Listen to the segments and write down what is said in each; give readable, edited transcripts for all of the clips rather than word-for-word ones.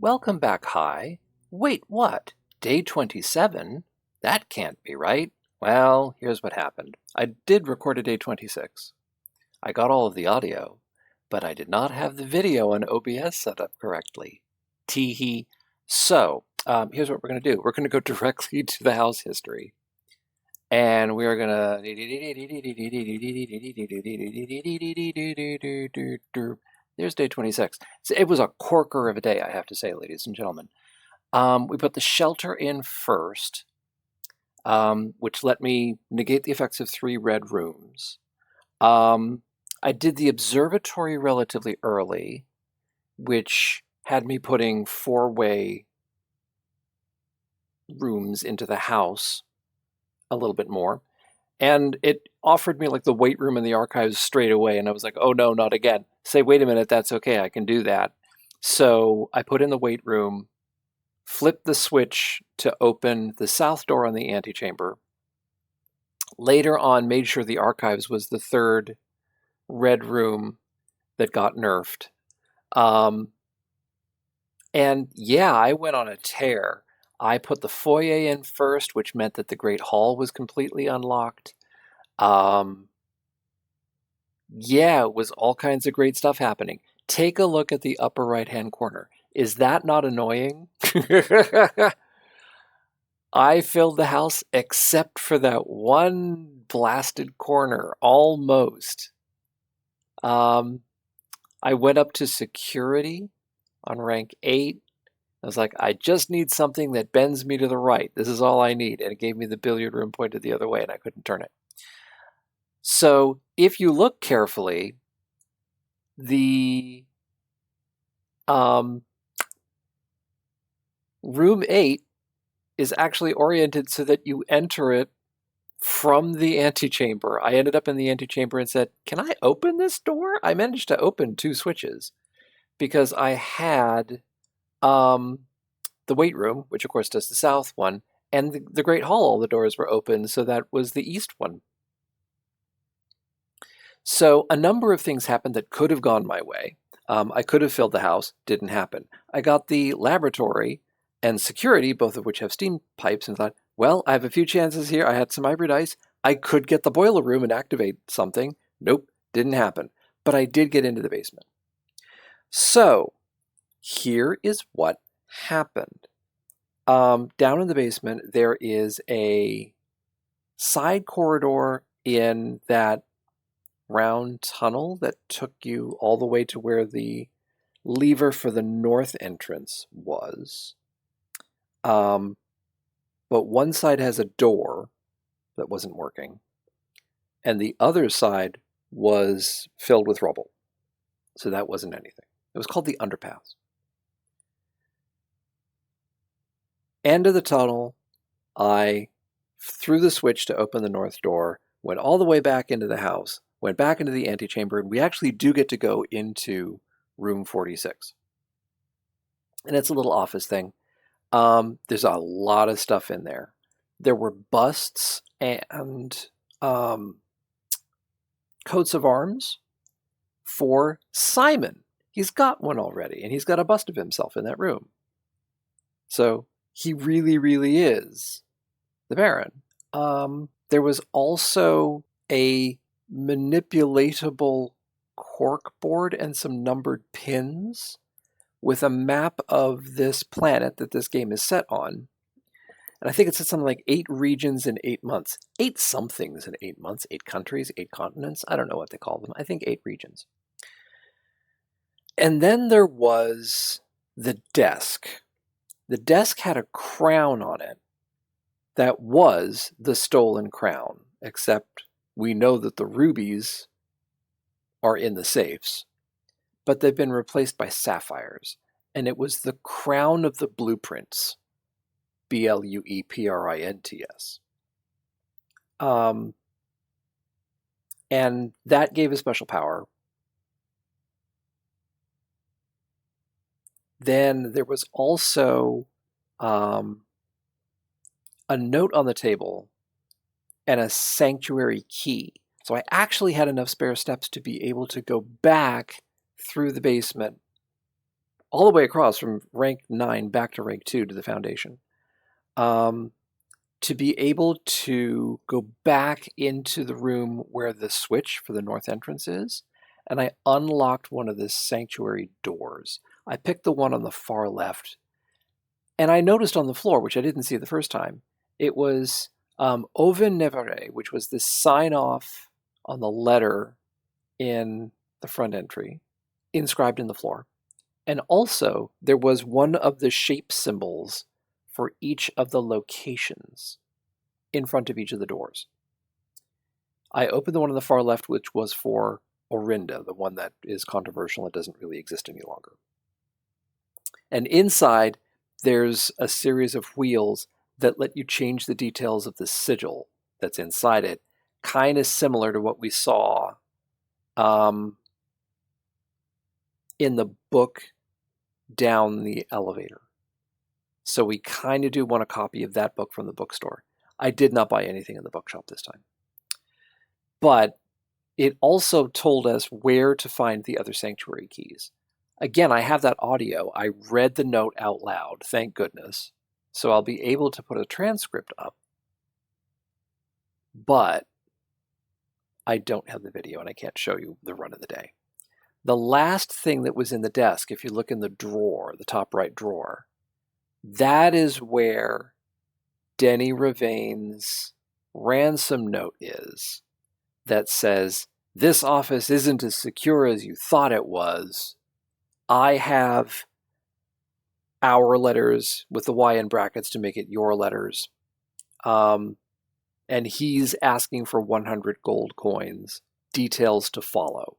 Welcome back, Hi. Wait, what? Day 27? That can't be right. Well, here's what happened. I did record a day 26. I got all of the audio, but I did not have the video on OBS set up correctly. Teehee. So, here's what we're going to do. We're going to go directly to the house history. And we are going to... There's day 26. It was a corker of a day, I have to say, ladies and gentlemen. We put the shelter in first, which let me negate the effects of 3 red rooms. I did the observatory relatively early, which had me putting 4-way rooms into the house a little bit more. And it offered me like the weight room and the archives straight away. And I was like, oh no, not again. Say, wait a minute, that's okay, I can do that. So I put in the weight room, flipped the switch to open the south door on the antechamber. Later on, made sure the archives was the 3rd red room that got nerfed. And yeah, I went on a tear. I put the foyer in first, which meant that the Great Hall was completely unlocked. Yeah, it was all kinds of great stuff happening. Take a look at the upper right-hand corner. Is that not annoying? I filled the house except for that one blasted corner, almost. I went up to security on rank 8. I was like, I just need something that bends me to the right. This is all I need. And it gave me the billiard room pointed the other way, and I couldn't turn it. So if you look carefully, the room 8 is actually oriented so that you enter it from the antechamber. I ended up in the antechamber and said, can I open this door? I managed to open 2 switches because I had the weight room, which of course does the south one, and the Great Hall, all the doors were open, so that was the east one. So a number of things happened that could have gone my way. I could have filled the house, didn't happen. I got the laboratory and security, both of which have steam pipes, and thought, well, I have a few chances here. I had some hybrid ice. I could get the boiler room and activate something. Nope, didn't happen. But I did get into the basement. So here is what happened. Down in the basement, there is a side corridor in that round tunnel that took you all the way to where the lever for the north entrance was. But one side has a door that wasn't working, and the other side was filled with rubble. So that wasn't anything. It was called the underpass. End of the tunnel, I threw the switch to open the north door, went all the way back into the house, went back into the antechamber, and we actually do get to go into room 46. And it's a little office thing. There's a lot of stuff in there. There were busts and coats of arms for Simon. He's got one already, and he's got a bust of himself in that room. So he really, really is the Baron. There was also a manipulatable cork board and some numbered pins with a map of this planet that this game is set on. And I think it said something like 8 regions in 8 months. 8 somethings in 8 months, 8 countries, 8 continents. I don't know what they call them. I think 8 regions. And then there was the desk. The desk had a crown on it that was the stolen crown, except we know that the rubies are in the safes, but they've been replaced by sapphires. And it was the crown of the blueprints, Blueprints. And that gave a special power. Then there was also a note on the table and a sanctuary key. So I actually had enough spare steps to be able to go back through the basement all the way across from rank 9 back to rank 2 to the Foundation. To be able to go back into the room where the switch for the north entrance is, and I unlocked one of the sanctuary doors. I picked the one on the far left, and I noticed on the floor, which I didn't see the first time, it was Oven Nevere, which was the sign-off on the letter in the front entry, inscribed in the floor. And also, there was one of the shape symbols for each of the locations in front of each of the doors. I opened the one on the far left, which was for Orinda, the one that is controversial and doesn't really exist any longer. And inside, there's a series of wheels that let you change the details of the sigil that's inside it, kind of similar to what we saw in the book down the elevator. So we kind of do want a copy of that book from the bookstore. I did not buy anything in the bookshop this time. But it also told us where to find the other sanctuary keys. Again, I have that audio. I read the note out loud, thank goodness. So I'll be able to put a transcript up. But I don't have the video and I can't show you the run of the day. The last thing that was in the desk, if you look in the drawer, the top right drawer, that is where Denny Ravain's ransom note is that says, "This office isn't as secure as you thought it was. I have our letters with the Y in brackets to make it your letters." And he's asking for 100 gold coins, details to follow.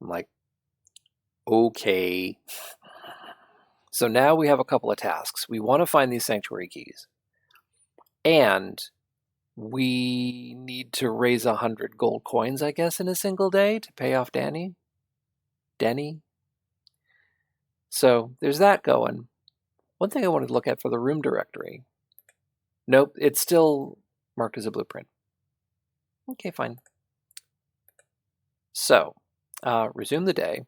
I'm like, okay. So now we have a couple of tasks. We want to find these sanctuary keys. And we need to raise 100 gold coins, I guess, in a single day to pay off Denny. So there's that going. One thing I wanted to look at for the room directory. Nope, it's still marked as a blueprint. Okay, fine. So, resume the day.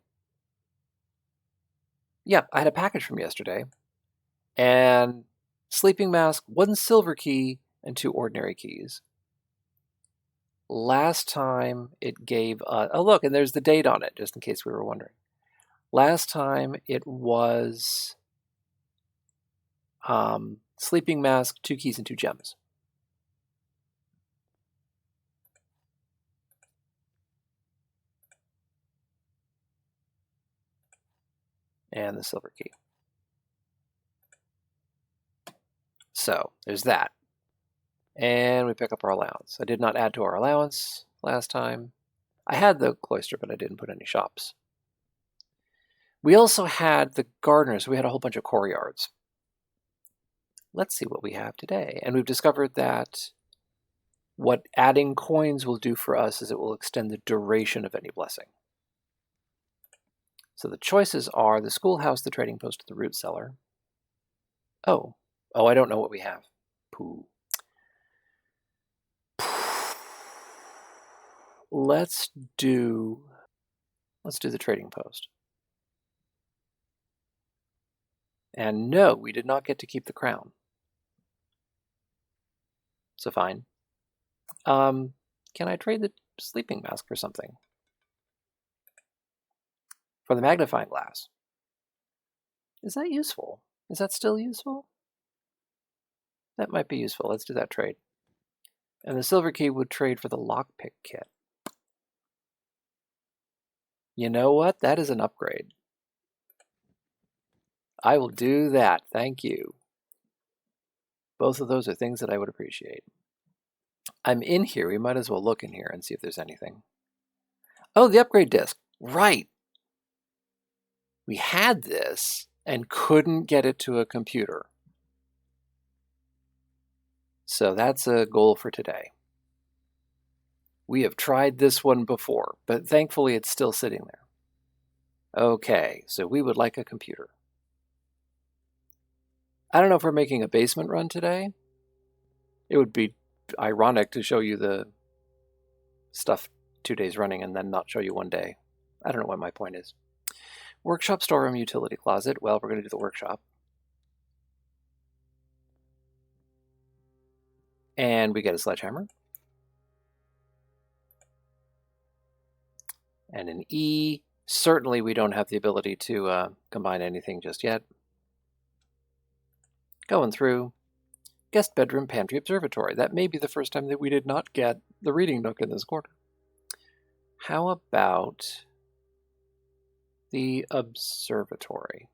Yeah, I had a package from yesterday. And sleeping mask, 1 silver key, and 2 ordinary keys. Last time it gave, oh look, and there's the date on it, just in case we were wondering. Last time it was sleeping mask, 2 keys, and 2 gems. And the silver key. So there's that. And we pick up our allowance. I did not add to our allowance last time. I had the cloister, but I didn't put any shops. We also had the gardeners. We had a whole bunch of courtyards. Let's see what we have today. And we've discovered that what adding coins will do for us is it will extend the duration of any blessing. So the choices are the schoolhouse, the trading post, the root cellar. Oh, I don't know what we have. Pooh. Let's do the trading post. And no, we did not get to keep the crown. So fine. Can I trade the sleeping mask for something? For the magnifying glass. Is that useful? Is that still useful? That might be useful. Let's do that trade. And the silver key would trade for the lockpick kit. You know what? That is an upgrade. I will do that. Thank you. Both of those are things that I would appreciate. I'm in here. We might as well look in here and see if there's anything. Oh, the upgrade disc. Right. We had this and couldn't get it to a computer. So that's a goal for today. We have tried this one before, but thankfully it's still sitting there. Okay, so we would like a computer. I don't know if we're making a basement run today. It would be ironic to show you the stuff 2 days running and then not show you one day. I don't know what my point is. Workshop, storeroom, utility closet. Well, we're going to do the workshop. And we get a sledgehammer. And an E. Certainly we don't have the ability to combine anything just yet. Going through. Guest bedroom, pantry, observatory. That may be the first time that we did not get the reading nook in this corner. How about the observatory?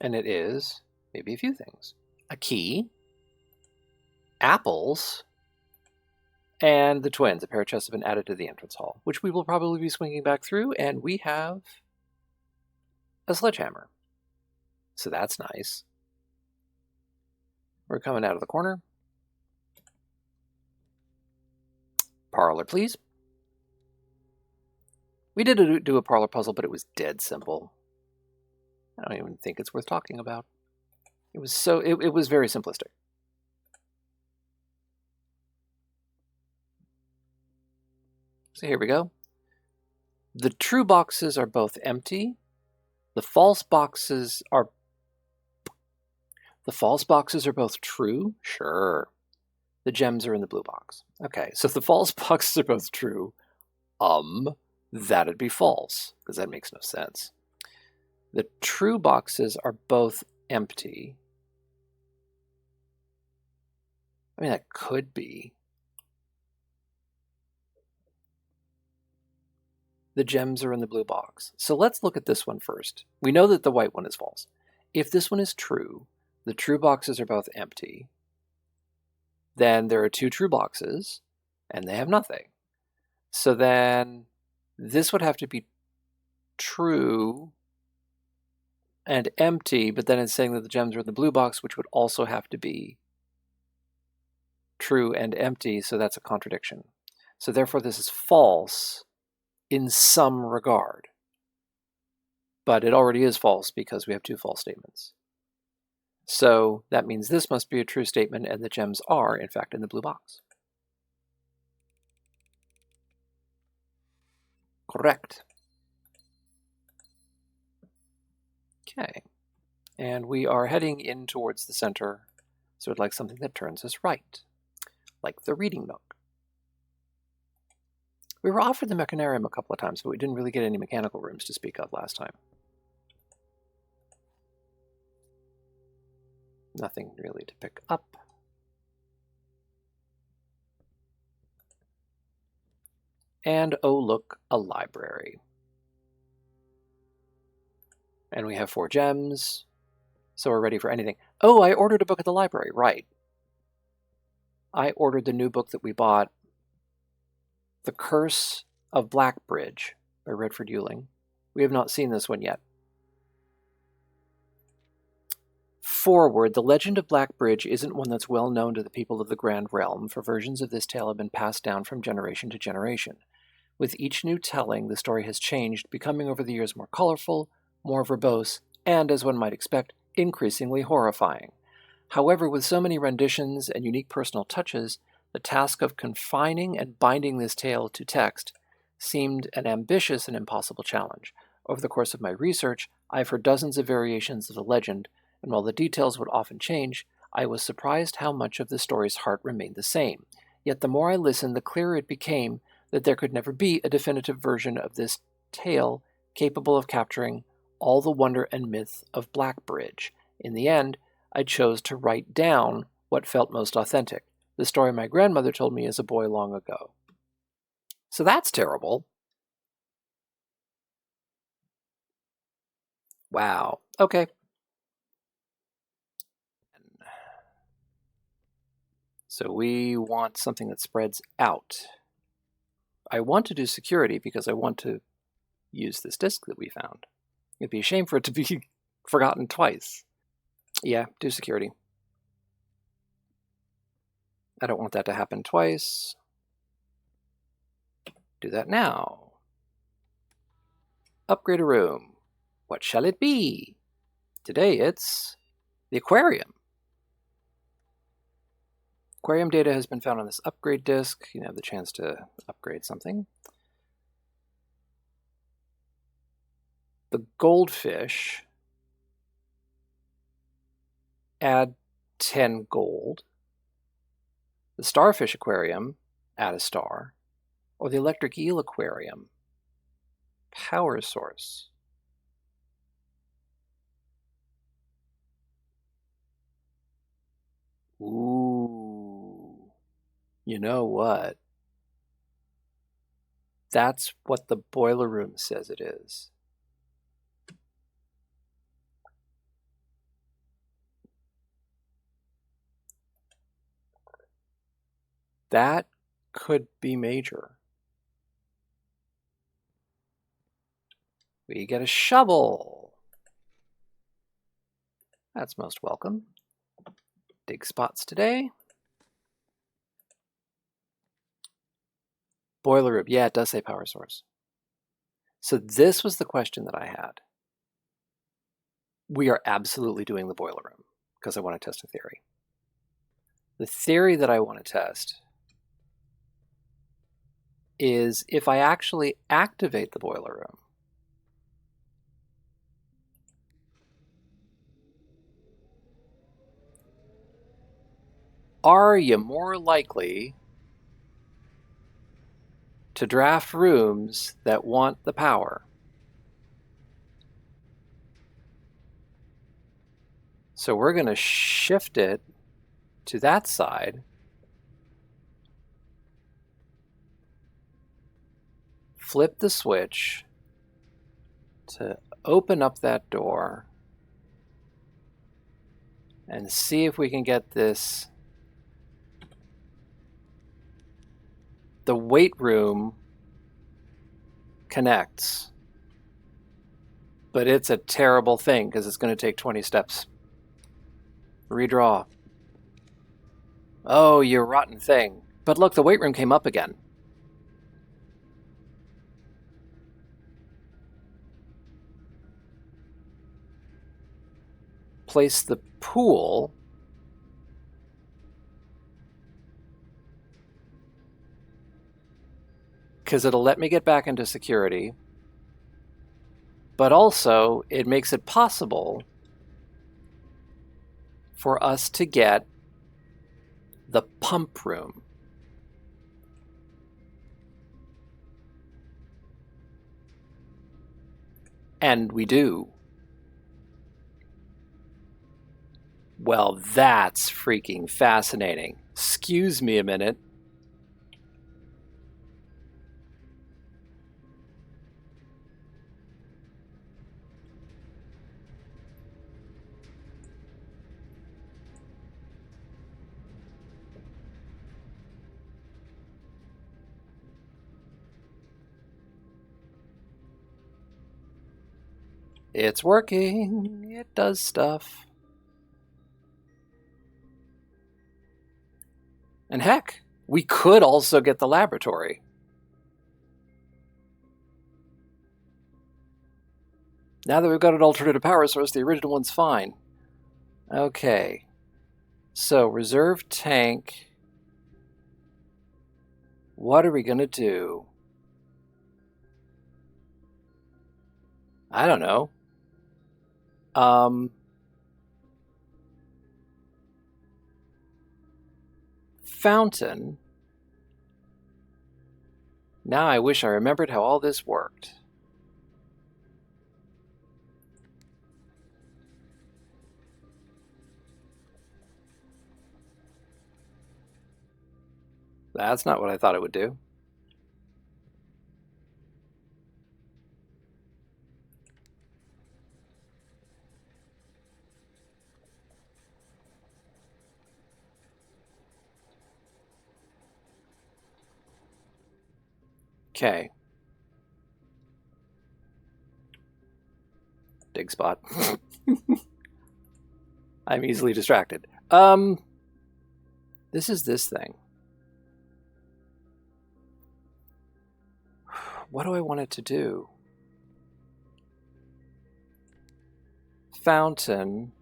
And it is maybe a few things. A key, apples, and the twins. A pair of chests have been added to the entrance hall, which we will probably be swinging back through, and we have a sledgehammer. So that's nice. We're coming out of the corner. Parlor, please. We did do a parlor puzzle, but it was dead simple. I don't even think it's worth talking about. It was very simplistic. So here we go. The true boxes are both empty. The false boxes are both true. Sure. The gems are in the blue box. Okay, so if the false boxes are both true, that'd be false, because that makes no sense. The true boxes are both empty. I mean, that could be. The gems are in the blue box. So let's look at this one first. We know that the white one is false. If this one is true, the true boxes are both empty, then there are two true boxes, and they have nothing. So then this would have to be true and empty, but then it's saying that the gems are in the blue box, which would also have to be true and empty, so that's a contradiction. So therefore this is false in some regard. But it already is false because we have two false statements. So that means this must be a true statement, and the gems are, in fact, in the blue box. Correct. Okay. And we are heading in towards the center, so I'd like something that turns us right, like the reading nook. We were offered the mechanarium a couple of times, but we didn't really get any mechanical rooms to speak of last time. Nothing really to pick up. And oh look, a library. And we have 4 gems, so we're ready for anything. Oh, I ordered a book at the library, right. I ordered the new book that we bought, The Curse of Blackbridge by Redford Ewing. We have not seen this one yet. Forward, the legend of Blackbridge isn't one that's well known to the people of the Grand Realm, for versions of this tale have been passed down from generation to generation. With each new telling, the story has changed, becoming over the years more colorful, more verbose, and, as one might expect, increasingly horrifying. However, with so many renditions and unique personal touches, the task of confining and binding this tale to text seemed an ambitious and impossible challenge. Over the course of my research, I've heard dozens of variations of the legend, and while the details would often change, I was surprised how much of the story's heart remained the same. Yet the more I listened, the clearer it became that there could never be a definitive version of this tale capable of capturing all the wonder and myth of Blackbridge. In the end, I chose to write down what felt most authentic, the story my grandmother told me as a boy long ago. So that's terrible. Wow. Okay. So we want something that spreads out. I want to do security because I want to use this disk that we found. It'd be a shame for it to be forgotten twice. Yeah, do security. I don't want that to happen twice. Do that now. Upgrade a room. What shall it be? Today it's the aquarium. Aquarium data has been found on this upgrade disk. You have the chance to upgrade something. The goldfish, add 10 gold. The starfish aquarium, add a star. Or the electric eel aquarium, power source. Ooh, you know what? That's what the boiler room says it is. That could be major. We get a shovel. That's most welcome. Dig spots today. Boiler room. Yeah, it does say power source. So this was the question that I had. We are absolutely doing the boiler room because I want to test a theory. The theory that I want to test is if I actually activate the boiler room, are you more likely to draft rooms that want the power? So we're going to shift it to that side. Flip the switch to open up that door and see if we can get this. The weight room connects, but it's a terrible thing because it's going to take 20 steps. Redraw. Oh, you rotten thing. But look, the weight room came up again. Place the pool. Because it'll let me get back into security. But also, it makes it possible for us to get the pump room. And we do. Well, that's freaking fascinating. Excuse me a minute. It's working. It does stuff. And heck, we could also get the laboratory. Now that we've got an alternative power source, the original one's fine. Okay. So, reserve tank. What are we going to do? I don't know. Fountain. Now I wish I remembered how all this worked. That's not what I thought it would do. Okay. Dig spot. I'm easily distracted. This is this thing. What do I want it to do? Fountain.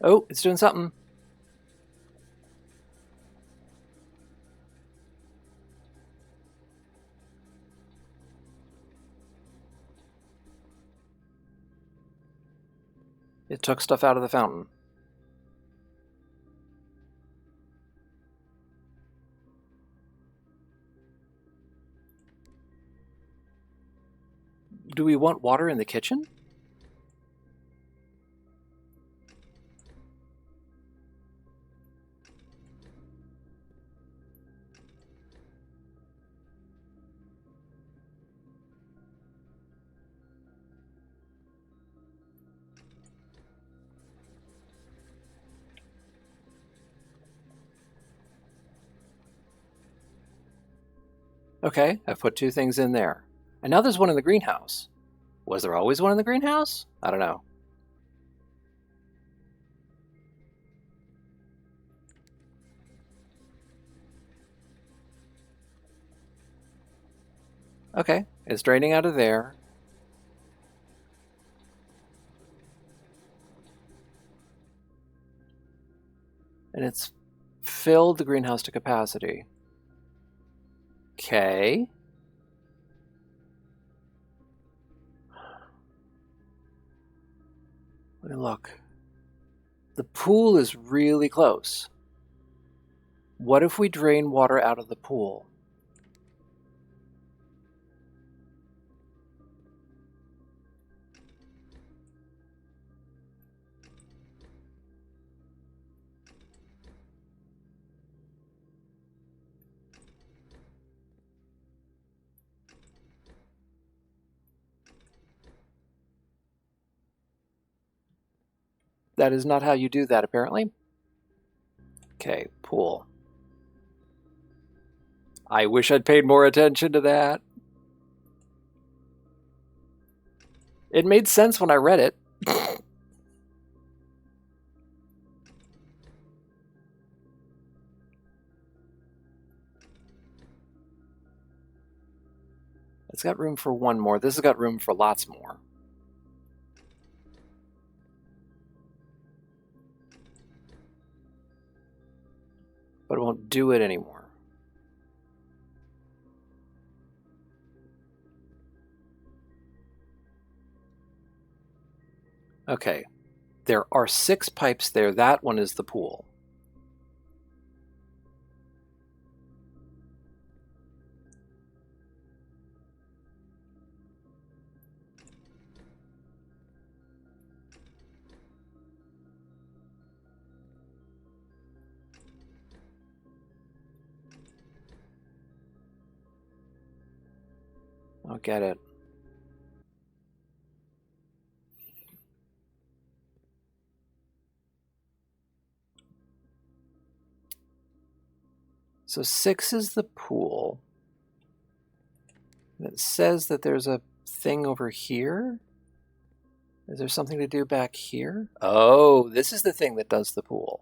Oh, it's doing something. It took stuff out of the fountain. Do we want water in the kitchen? Okay, I've put 2 things in there. And now there's one in the greenhouse. Was there always one in the greenhouse? I don't know. Okay, it's draining out of there. And it's filled the greenhouse to capacity. Okay. Let me look. The pool is really close. What if we drain water out of the pool? That is not how you do that, apparently. Okay, pool. I wish I'd paid more attention to that. It made sense when I read it. It's got room for one more. This has got room for lots more. But it won't do it anymore. Okay, there are 6 pipes there. That one is the pool. I'll get it. So 6 is the pool. And it says that there's a thing over here. Is there something to do back here? Oh, this is the thing that does the pool.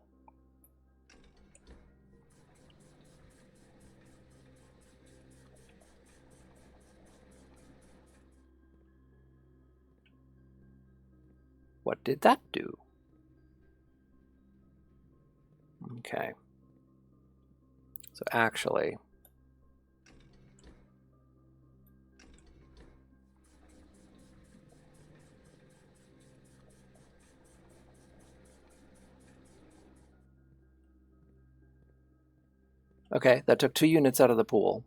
What did that do? Okay. So actually, okay, that took 2 units out of the pool.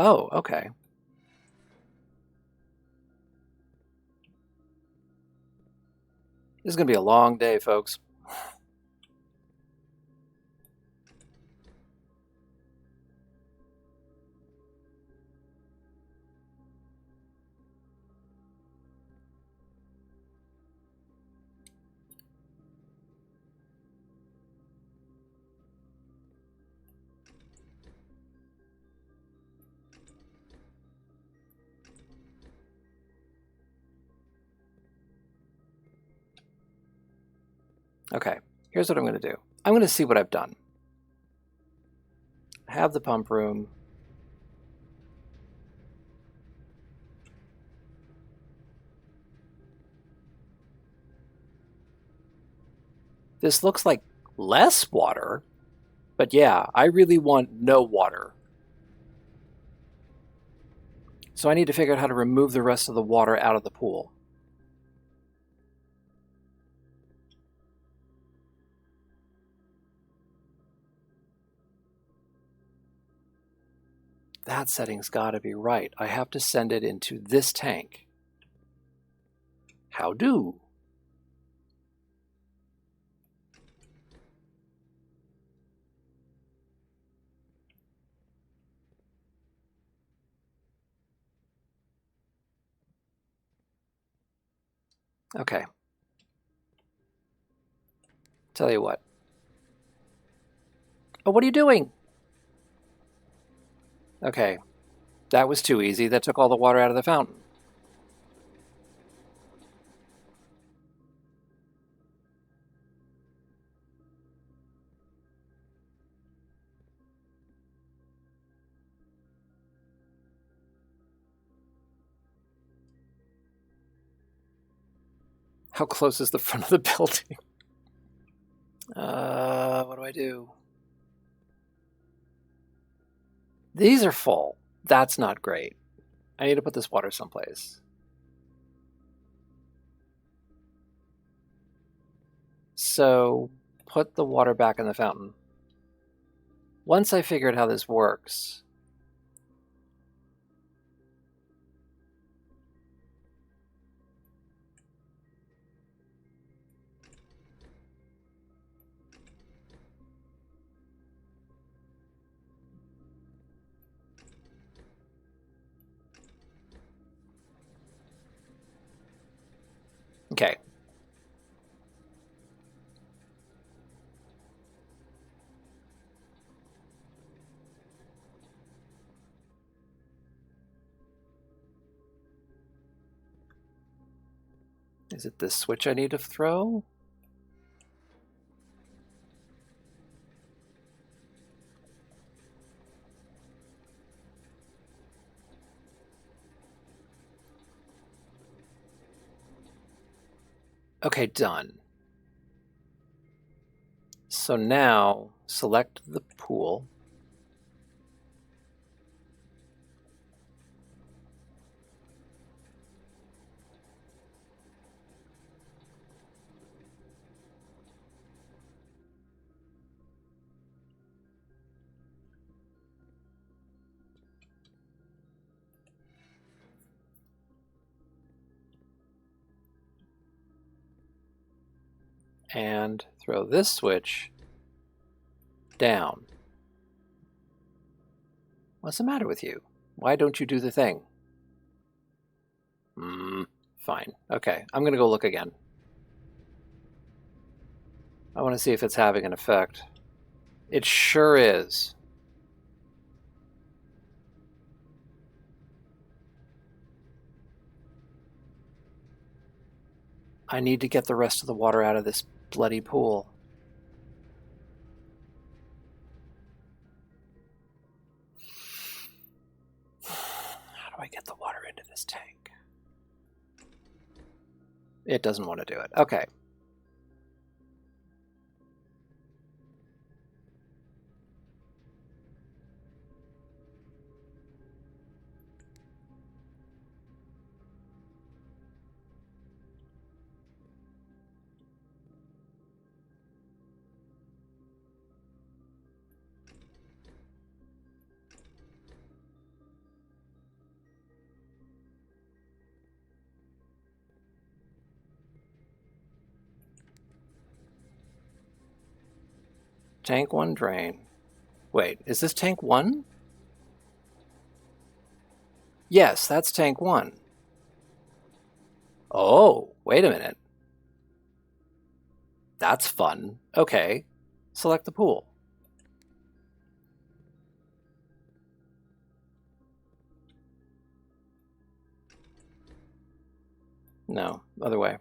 Oh, okay. This is going to be a long day, folks. Okay, here's what I'm going to do. I'm going to see what I've done. I have the pump room. This looks like less water, but yeah, I really want no water. So I need to figure out how to remove the rest of the water out of the pool. That setting's got to be right. I have to send it into this tank. How do? Okay. Tell you what. Oh, what are you doing? Okay. That was too easy. That took all the water out of the fountain. How close is the front of the building? What do I do? These are full. That's not great. I need to put this water someplace. So put the water back in the fountain. Once I figured how this works, okay. Is it this switch I need to throw? Okay, done. So now select the pool. And throw this switch down. What's the matter with you? Why don't you do the thing? Fine. Okay, I'm gonna go look again. I want to see if it's having an effect. It sure is. I need to get the rest of the water out of this bloody pool. How do I get the water into this tank? It doesn't want to do it. Okay. Tank 1 drain. Wait, is this tank 1? Yes, that's tank 1. Oh, wait a minute. That's fun. Okay, select the pool. No, other way.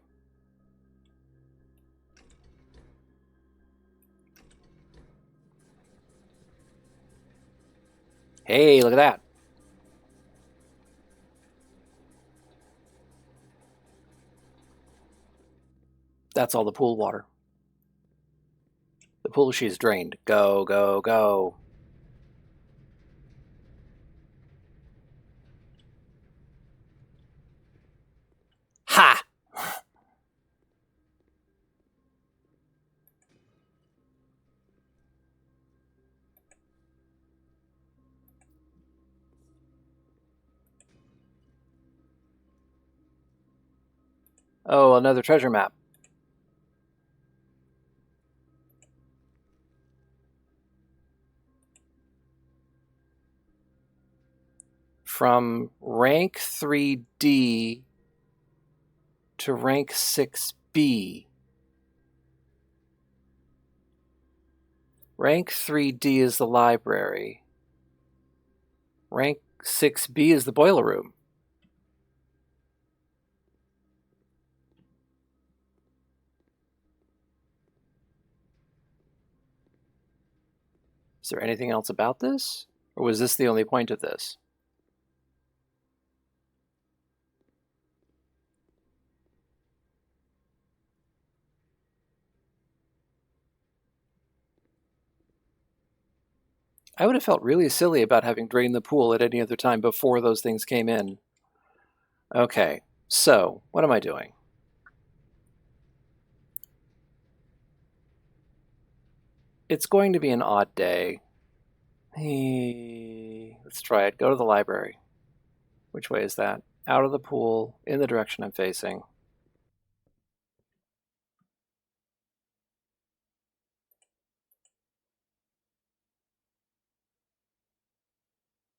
Hey, look at that. That's all the pool water. The pool she's drained. Go, go, go. Ha! Oh, another treasure map. From rank 3D to rank 6B. Rank 3D is the library. Rank 6B is the boiler room. Is there anything else about this? Or was this the only point of this? I would have felt really silly about having drained the pool at any other time before those things came in. Okay, so what am I doing? It's going to be an odd day. Hey, let's try it. Go to the library. Which way is that? Out of the pool, in the direction I'm facing.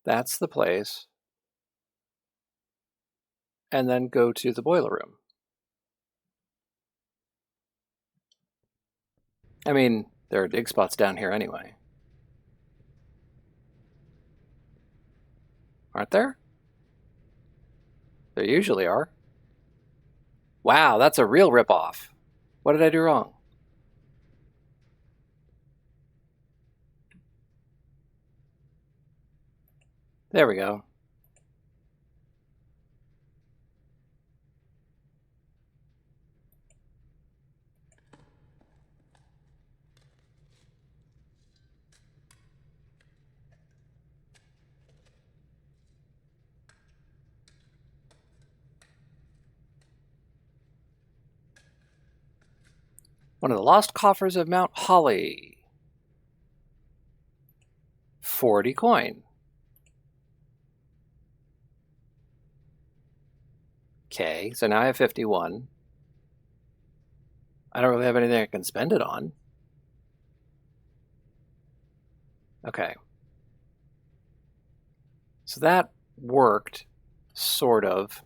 That's the place. And then go to the boiler room. I mean, there are dig spots down here anyway. Aren't there? There usually are. Wow, that's a real ripoff. What did I do wrong? There we go. One of the lost coffers of Mount Holly. 40 coin. Okay, so now I have 51. I don't really have anything I can spend it on. Okay. So that worked, sort of.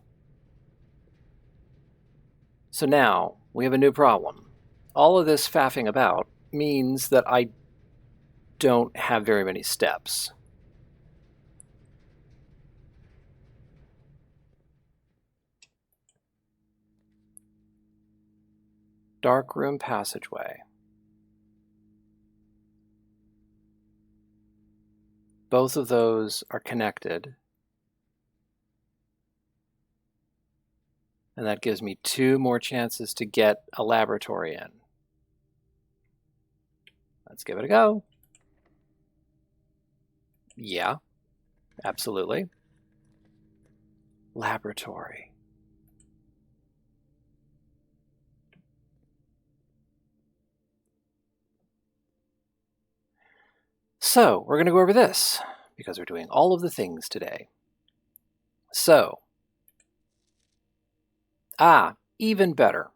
So now we have a new problem. All of this faffing about means that I don't have very many steps. Dark room passageway. Both of those are connected. And that gives me 2 more chances to get a laboratory in. Let's give it a go. Yeah, absolutely. Laboratory. So we're going to go over this because we're doing all of the things today. So, even better.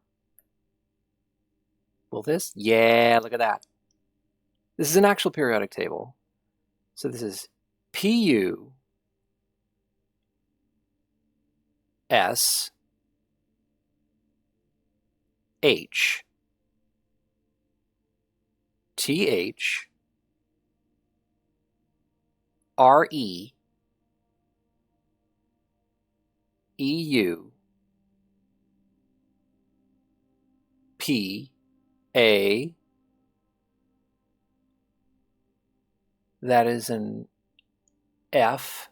Will this? Yeah, look at that. This is an actual periodic table. So this is PU S H TH RE EU P A. That is an F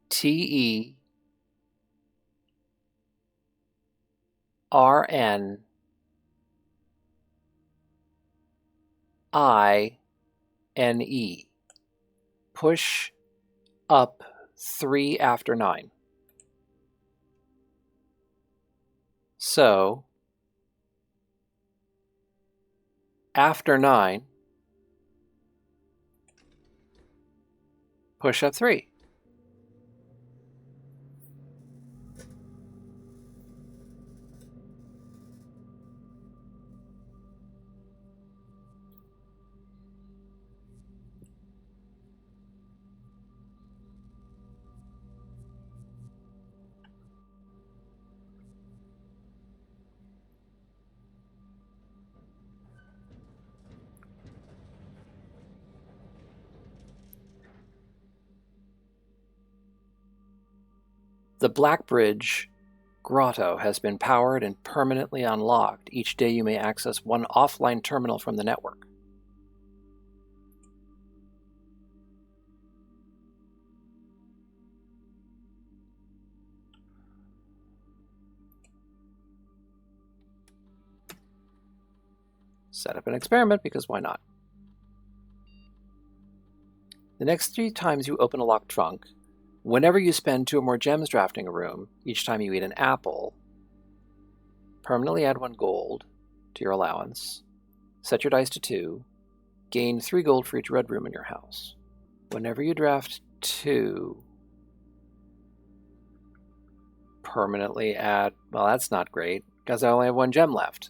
T E R N I N E. Push up 3 after 9. So after 9, push up 3. The Black Bridge Grotto has been powered and permanently unlocked. Each day you may access one offline terminal from the network. Set up an experiment, because why not? The next 3 times you open a locked trunk, whenever you spend 2 or more gems drafting a room, each time you eat an apple, permanently add 1 gold to your allowance, set your dice to 2, gain 3 gold for each red room in your house. Whenever you draft 2, permanently add, well, that's not great, because I only have 1 gem left.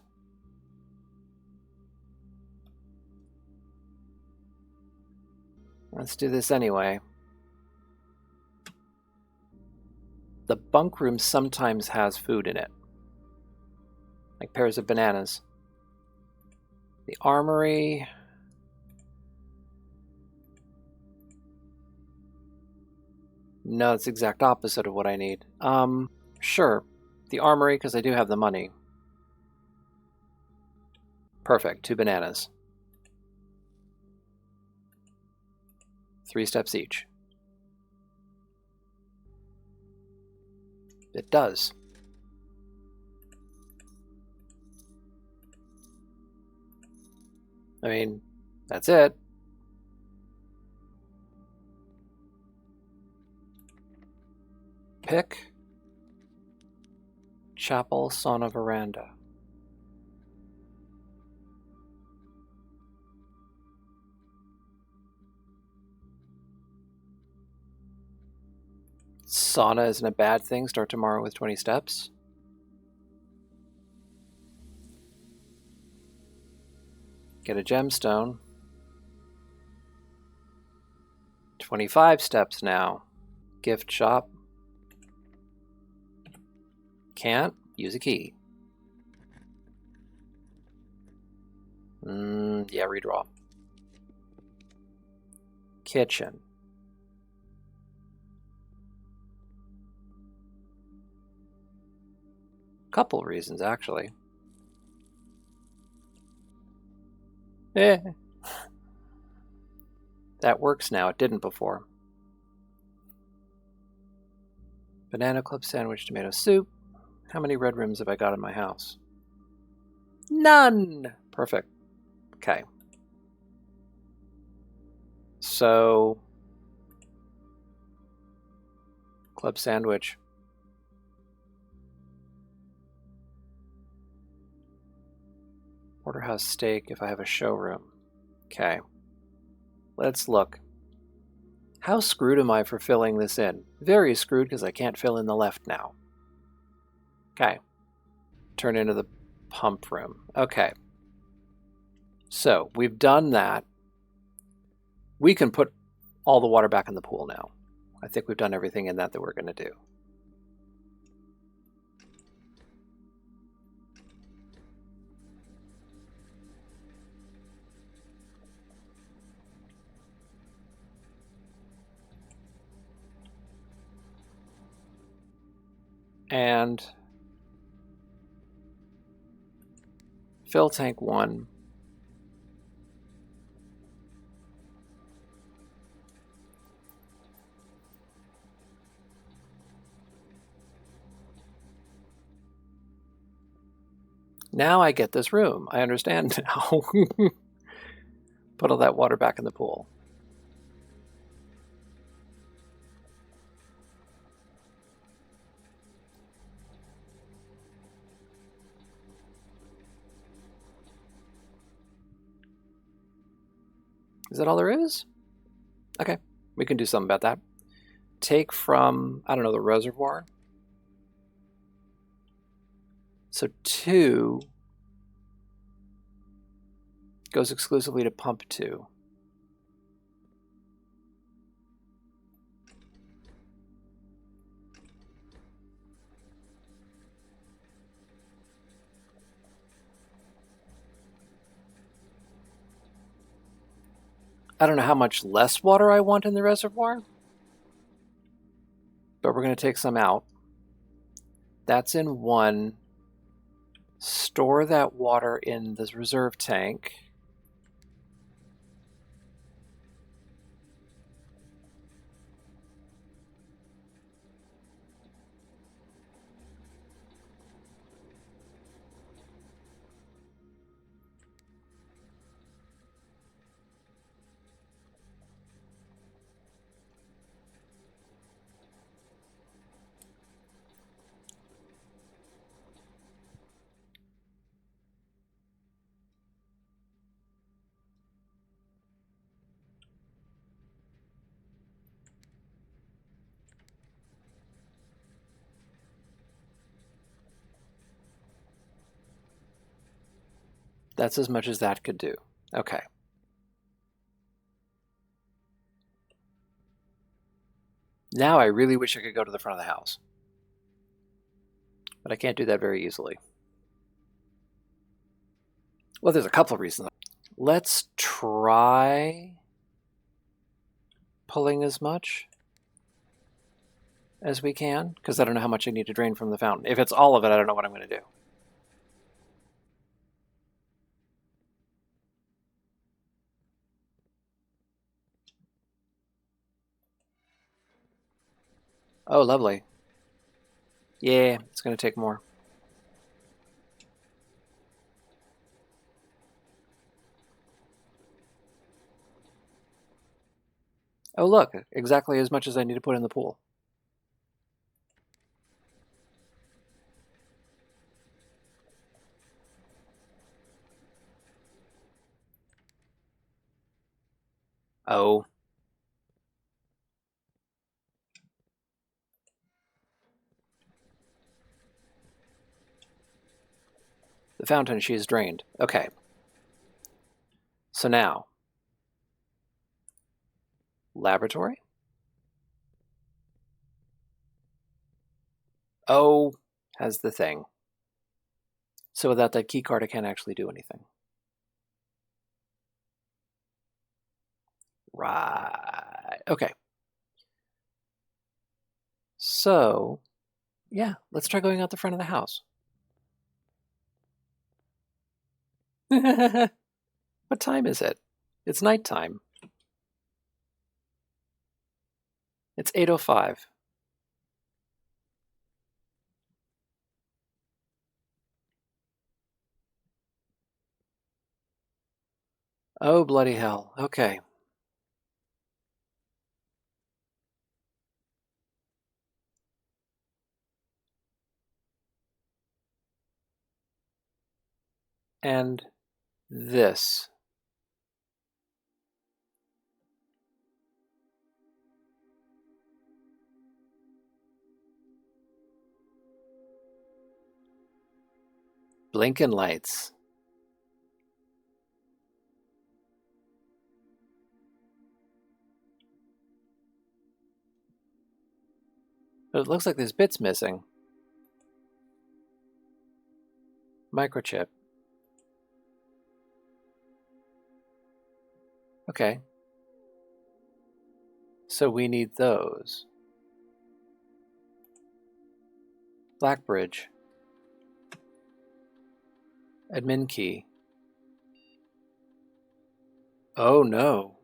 Let's do this anyway. The bunk room sometimes has food in it, like pairs of bananas. The armory, no, it's the exact opposite of what I need. Sure, the armory, because I do have the money. Perfect, 2 bananas. 3 steps each. It does. I mean, that's it. Pick. Chapel, sauna, veranda. Sauna isn't a bad thing. Start tomorrow with 20 steps. Get a gemstone. 25 steps now. Gift shop. Can't. Use a key. Yeah, redraw. Kitchen. Couple reasons, actually. That works now. It didn't before. Banana club sandwich, tomato soup. How many red rooms have I got in my house? None! Perfect. Okay. So, club sandwich. Porterhouse steak if I have a showroom. Okay. Let's look. How screwed am I for filling this in? Very screwed, because I can't fill in the left now. Okay. Turn into the pump room. Okay. So, we've done that. We can put all the water back in the pool now. I think we've done everything in that we're going to do. And fill tank 1. Now I get this room. I understand now. Put all that water back in the pool. Is that all there is? Okay, we can do something about that. Take from, I don't know, the reservoir. So 2 goes exclusively to pump 2. I don't know how much less water I want in the reservoir, but we're going to take some out. That's in 1. Store that water in the reserve tank. That's as much as that could do. Okay. Now I really wish I could go to the front of the house. But I can't do that very easily. Well, there's a couple of reasons. Let's try pulling as much as we can, because I don't know how much I need to drain from the fountain. If it's all of it, I don't know what I'm going to do. Oh, lovely. Yeah, it's going to take more. Oh, look, exactly as much as I need to put in the pool. Oh. The fountain, she is drained. Okay. So now, laboratory. Oh, has the thing. So without that key card, I can't actually do anything. Right. Okay. So, yeah, let's try going out the front of the house. What time is it? It's nighttime. It's 8:05. Oh, bloody hell. Okay. And this. Blinking lights. But it looks like there's bits missing. Microchip. Okay. So we need those. Black bridge. Admin key. Oh no.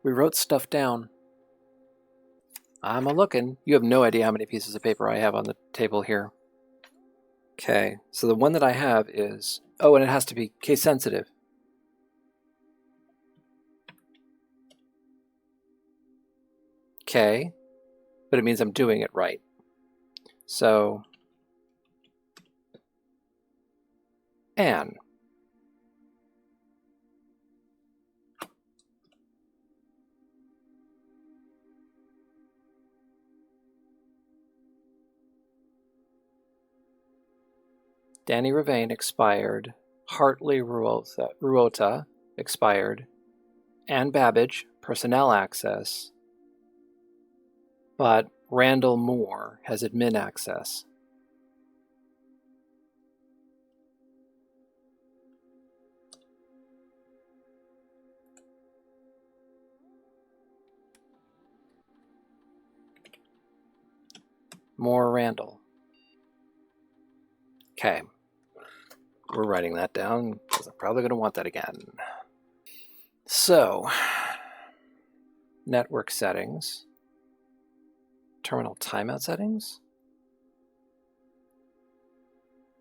We wrote stuff down. I'm a-looking. You have no idea how many pieces of paper I have on the table here. Okay, so the one that I have is, oh, and it has to be case sensitive. Okay, but it means I'm doing it right. So, Anne. Danny Ravane expired. Hartley Ruota expired. Ann Babbage, personnel access. But Randall Moore has admin access. Moore Randall. Okay. We're writing that down because I'm probably going to want that again. So, network settings. Terminal timeout settings.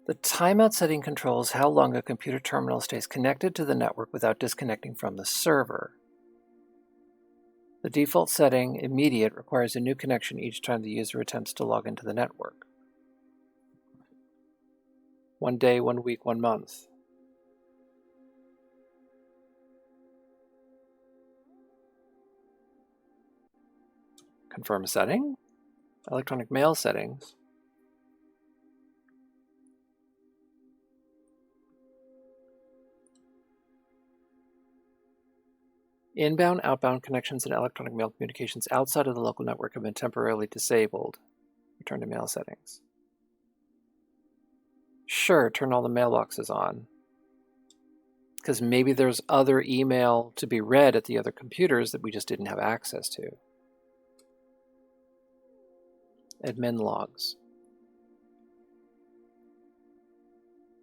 The timeout setting controls how long a computer terminal stays connected to the network without disconnecting from the server. The default setting, immediate, requires a new connection each time the user attempts to log into the network. 1 day, 1 week, 1 month. Confirm setting. Electronic mail settings. Inbound, outbound connections and electronic mail communications outside of the local network have been temporarily disabled. Return to mail settings. Sure, turn all the mailboxes on. Because maybe there's other email to be read at the other computers that we just didn't have access to. Admin logs.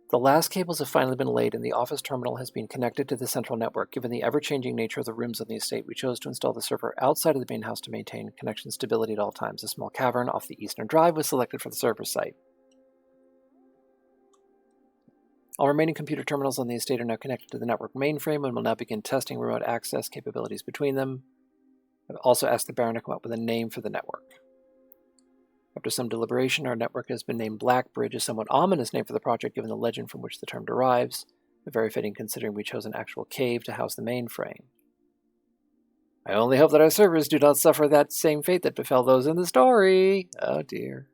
The last cables have finally been laid and the office terminal has been connected to the central network. Given the ever-changing nature of the rooms on the estate, we chose to install the server outside of the main house to maintain connection stability at all times. A small cavern off the eastern drive was selected for the server site. All remaining computer terminals on the estate are now connected to the network mainframe and will now begin testing remote access capabilities between them. I've also asked the Baron to come up with a name for the network. After some deliberation, our network has been named Blackbridge, a somewhat ominous name for the project given the legend from which the term derives, but very fitting considering we chose an actual cave to house the mainframe. I only hope that our servers do not suffer that same fate that befell those in the story. Oh dear.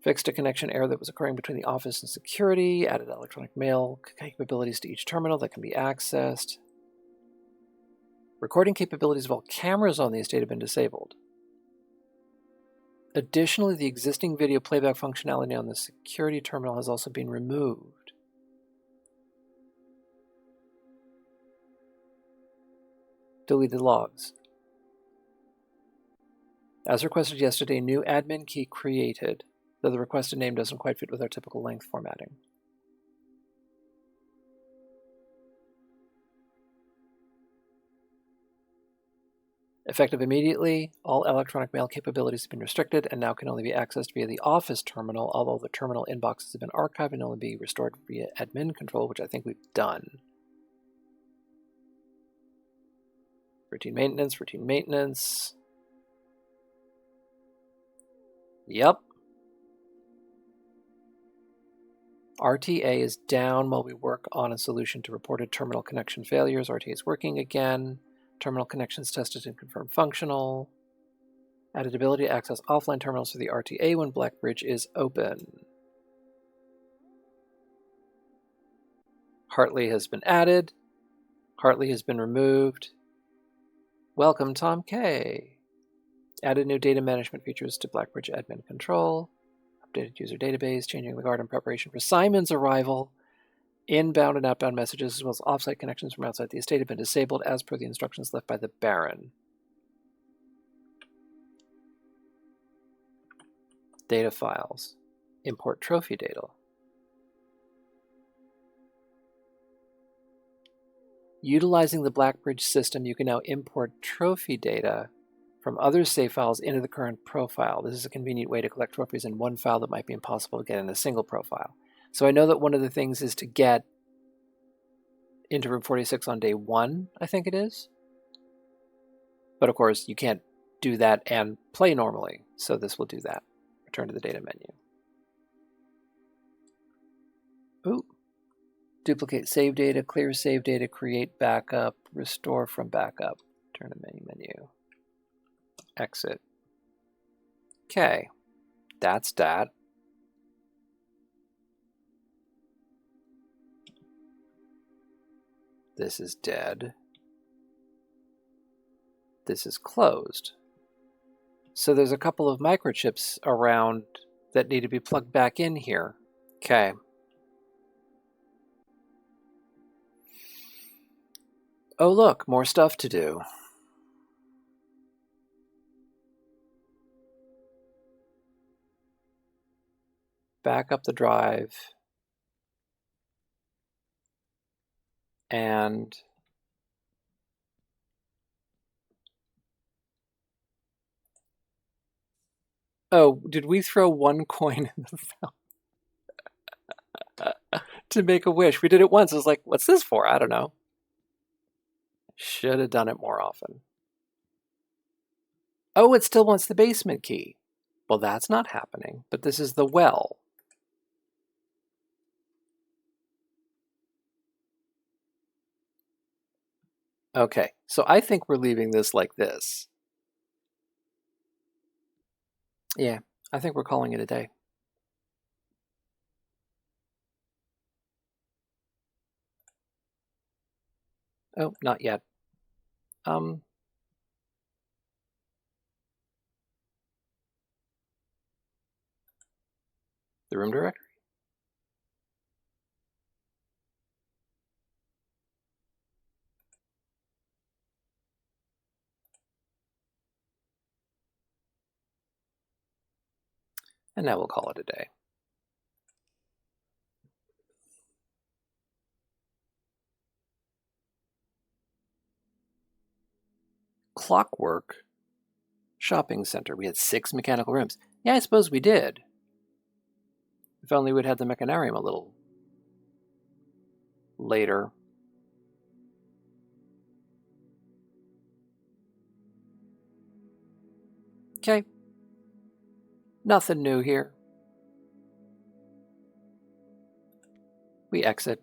Fixed a connection error that was occurring between the office and security, added electronic mail capabilities to each terminal that can be accessed. Recording capabilities of all cameras on the estate have been disabled. Additionally, the existing video playback functionality on the security terminal has also been removed. Deleted logs. As requested yesterday, new admin key created, though the requested name doesn't quite fit with our typical length formatting. Effective immediately, all electronic mail capabilities have been restricted and now can only be accessed via the office terminal, although the terminal inboxes have been archived and only be restored via admin control, which I think we've done. Routine maintenance, routine maintenance. Yep. RTA is down while we work on a solution to reported terminal connection failures. RTA is working again. Terminal connections tested and confirmed functional. Added ability to access offline terminals for the RTA when Blackbridge is open. Hartley has been added. Hartley has been removed. Welcome, Tom K. Added new data management features to Blackbridge admin control. Updated user database, changing the guard in preparation for Simon's arrival. Inbound and outbound messages, as well as offsite connections from outside the estate, have been disabled as per the instructions left by the Baron. Data files. Import trophy data. Utilizing the Blackbridge system, you can now import trophy data from other save files into the current profile. This is a convenient way to collect trophies in one file that might be impossible to get in a single profile. So I know that one of the things is to get into room 46 on day 1, I think it is. But of course, you can't do that and play normally, so this will do that. Return to the data menu. Ooh. Duplicate save data, clear save data, create backup, restore from backup. Turn to menu. Exit. Okay, that's that. This is dead. This is closed. So there's a couple of microchips around that need to be plugged back in here. Okay. Oh look, more stuff to do. Back up the drive. And oh, did we throw one coin in the fountain to make a wish? We did it once. I was like, what's this for? I don't know. Should have done it more often. Oh, it still wants the basement key. Well, that's not happening, but this is the well. Okay, so I think we're leaving this like this. Yeah, I think we're calling it a day. Oh, not yet. The room directory. And now we'll call it a day. Clockwork shopping center. We had 6 mechanical rooms. Yeah, I suppose we did. If only we'd had the mechanarium a little later. Okay. Nothing new here. We exit,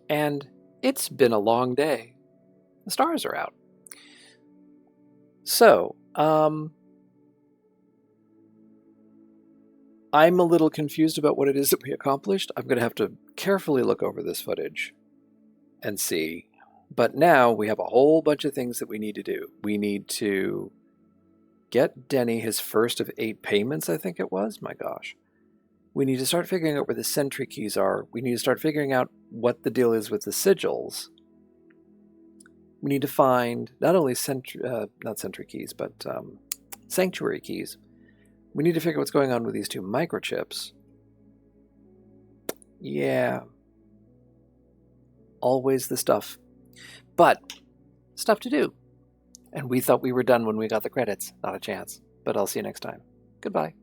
and it's been a long day. The stars are out. So, I'm a little confused about what it is that we accomplished. I'm going to have to carefully look over this footage and see. But now we have a whole bunch of things that we need to do. We need to get Denny his first of 8 payments, I think it was. My gosh. We need to start figuring out where the sentry keys are. We need to start figuring out what the deal is with the sigils. We need to find not only not sentry keys, but sanctuary keys. We need to figure out what's going on with these 2 microchips. Yeah. Always the stuff. But stuff to do. And we thought we were done when we got the credits. Not a chance. But I'll see you next time. Goodbye.